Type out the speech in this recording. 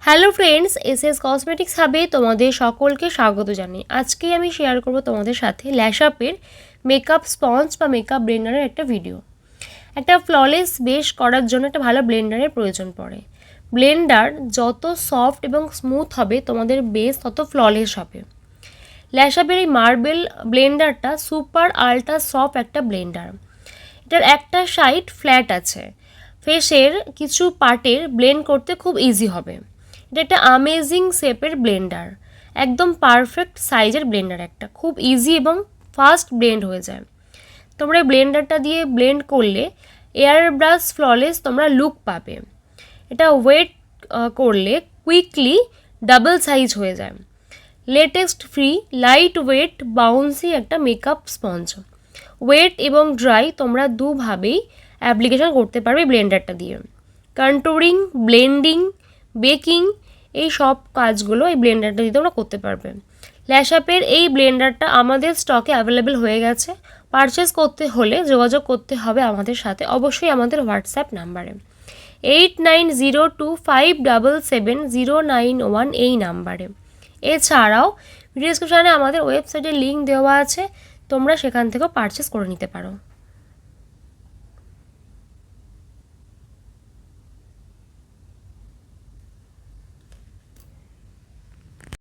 Hello friends, SS cosmetics হাবে তোমাদের সকলকে স্বাগত জানাই। আজকে আমি শেয়ার করব তোমাদের সাথে ল্যাশআপের মেকআপ স্পঞ্জ বা মেকআপ ব্লেন্ডারের একটা ভিডিও। একটা ফ্ললেস বেস করার জন্য একটা ভালো ব্লেন্ডারের প্রয়োজন পড়ে। ব্লেন্ডার যত সফট এবং স্মুথ হবে তোমাদের বেস তত ফ্ললেস হবে। ল্যাশআপের এই মার্বেল ব্লেন্ডারটা সুপার আল্ট্রা সফট একটা ব্লেন্ডার। এটার একটা সাইড ফ্ল্যাট আছে, ফেসের কিছু পার্টের ব্লেন্ড করতে খুব ইজি হবে। এটা একটা আমেজিং শেপের ব্লেন্ডার, একদম পারফেক্ট সাইজের ব্লেন্ডার, একটা খুব ইজি এবং ফাস্ট ব্লেন্ড হয়ে যায়। তোমরা এই ব্লেন্ডারটা দিয়ে ব্লেন্ড করলে এয়ার ব্রাশ ফ্ললেস তোমরা লুক পাবে। এটা ওয়েট করলে কুইকলি ডাবল সাইজ হয়ে যায়। Latest free light weight bouncy একটা মেকআপ স্পঞ্জ। ওয়েট এবং ড্রাই তোমরা দুভাবেই অ্যাপ্লিকেশন করতে পারবে ব্লেন্ডারটা দিয়ে। কন্ট্যুরিং, ব্লেন্ডিং, বেকিং এই সব কাজগুলো এই ব্লেন্ডারটা দিয়ে তোমরা করতে পারবে। ল্যাশআপের এই ব্লেন্ডারটা আমাদের স্টকে অ্যাভেলেবেল হয়ে গেছে। পারচেস করতে হলে যোগাযোগ করতে হবে আমাদের সাথে, অবশ্যই আমাদের হোয়াটসঅ্যাপ নাম্বারে 8902577091 এই নাম্বারে। এছাড়াও ভিডিও ডেসক্রিপশানে আমাদের ওয়েবসাইটের লিঙ্ক দেওয়া আছে, তোমরা সেখান থেকেও পারচেস করে নিতে পারো।